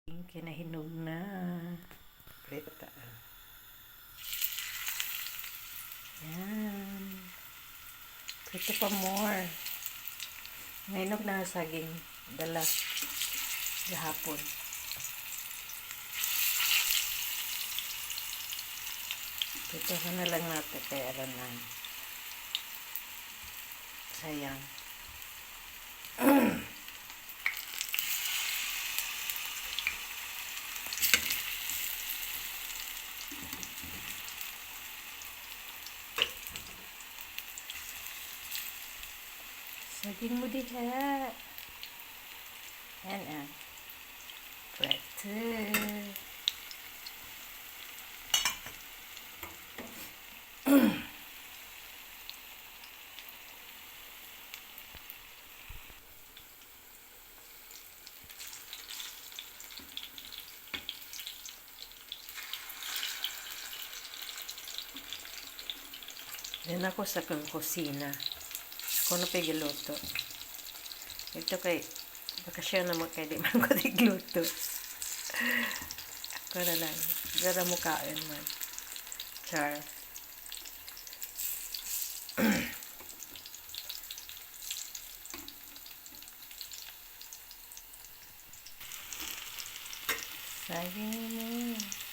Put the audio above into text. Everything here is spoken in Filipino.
Kinahinog na. Preta. Yan. Prito pa more. Nahinog na saging. Dala. Gahapon. Prito na lang natin kaya aranan. Sayang. Saging mo diha. Yan ah. Prito. Yan ako sa kusina. Ako na pa giluto. Ito kay bakasyon naman kay di man ko tigluto. Ako na lang. Gara mo kain man. Char. Saging mo.